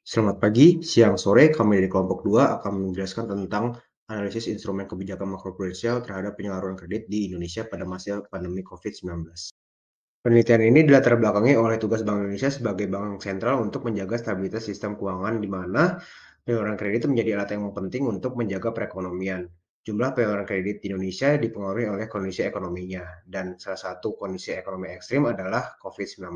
Selamat pagi, siang, sore, kami dari kelompok 2 akan menjelaskan tentang analisis instrumen kebijakan makroprudensial terhadap penyaluran kredit di Indonesia pada masa pandemi COVID-19. Penelitian ini dilatar belakangi oleh tugas Bank Indonesia sebagai bank sentral untuk menjaga stabilitas sistem keuangan di mana penyaluran kredit menjadi alat yang penting untuk menjaga perekonomian. Jumlah penyaluran kredit di Indonesia dipengaruhi oleh kondisi ekonominya, dan salah satu kondisi ekonomi ekstrim adalah COVID-19.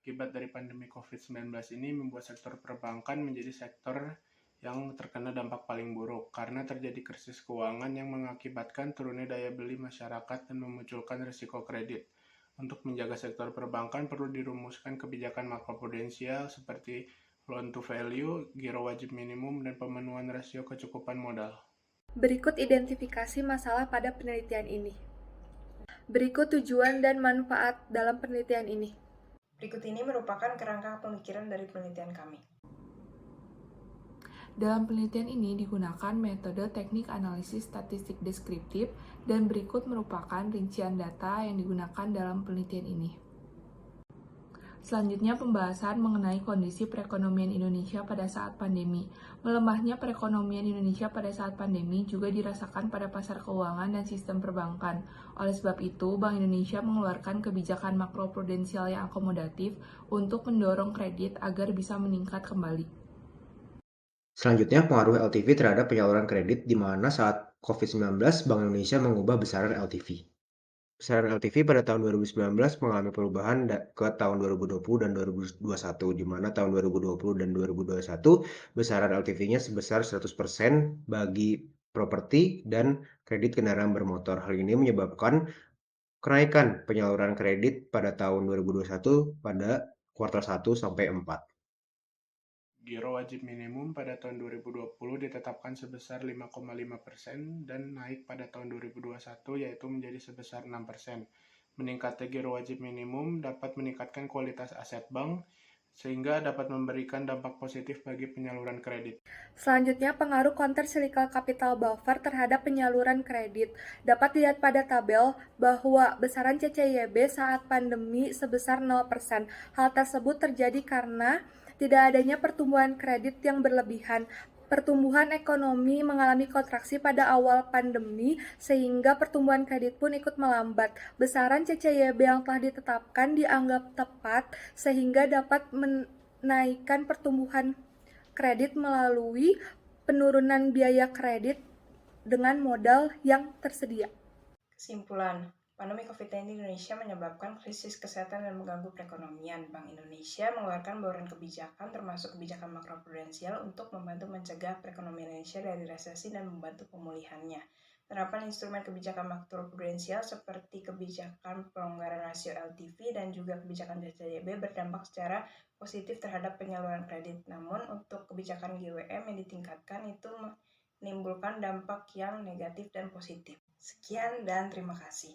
Akibat dari pandemi COVID-19 ini membuat sektor perbankan menjadi sektor yang terkena dampak paling buruk karena terjadi krisis keuangan yang mengakibatkan turunnya daya beli masyarakat dan memunculkan risiko kredit. Untuk menjaga sektor perbankan perlu dirumuskan kebijakan makroprudensial seperti loan to value, giro wajib minimum, dan pemenuhan rasio kecukupan modal. Berikut identifikasi masalah pada penelitian ini. Berikut tujuan dan manfaat dalam penelitian ini. Berikut ini merupakan kerangka pemikiran dari penelitian kami. Dalam penelitian ini digunakan metode teknik analisis statistik deskriptif dan berikut merupakan rincian data yang digunakan dalam penelitian ini. Selanjutnya pembahasan mengenai kondisi perekonomian Indonesia pada saat pandemi. Melemahnya perekonomian Indonesia pada saat pandemi juga dirasakan pada pasar keuangan dan sistem perbankan. Oleh sebab itu, Bank Indonesia mengeluarkan kebijakan makroprudensial yang akomodatif untuk mendorong kredit agar bisa meningkat kembali. Selanjutnya, pengaruh LTV terhadap penyaluran kredit di mana saat COVID-19, Bank Indonesia mengubah besaran LTV. Besaran LTV pada tahun 2019 mengalami perubahan ke tahun 2020 dan 2021, di mana tahun 2020 dan 2021 besaran LTV-nya sebesar 100% bagi properti dan kredit kendaraan bermotor. Hal ini menyebabkan kenaikan penyaluran kredit pada tahun 2021 pada kuartal 1 sampai 4. Giro wajib minimum pada tahun 2020 ditetapkan sebesar 5,5% dan naik pada tahun 2021 yaitu menjadi sebesar 6%. Meningkatnya giro wajib minimum dapat meningkatkan kualitas aset bank sehingga dapat memberikan dampak positif bagi penyaluran kredit. Selanjutnya, pengaruh countercyclical capital buffer terhadap penyaluran kredit. Dapat dilihat pada tabel bahwa besaran CCYB saat pandemi sebesar 0%. Hal tersebut terjadi karena tidak adanya pertumbuhan kredit yang berlebihan. Pertumbuhan ekonomi mengalami kontraksi pada awal pandemi sehingga pertumbuhan kredit pun ikut melambat. Besaran CCYB yang telah ditetapkan dianggap tepat sehingga dapat menaikkan pertumbuhan kredit melalui penurunan biaya kredit dengan modal yang tersedia. Kesimpulan, pandemi COVID-19 di Indonesia menyebabkan krisis kesehatan dan mengganggu perekonomian. Bank Indonesia mengeluarkan bauran kebijakan termasuk kebijakan makroprudensial untuk membantu mencegah perekonomian Indonesia dari resesi dan membantu pemulihannya. Penerapan instrumen kebijakan makroprudensial seperti kebijakan pelonggaran rasio LTV dan juga kebijakan CCYB berdampak secara positif terhadap penyaluran kredit. Namun untuk kebijakan GWM yang ditingkatkan itu menimbulkan dampak yang negatif dan positif. Sekian dan terima kasih.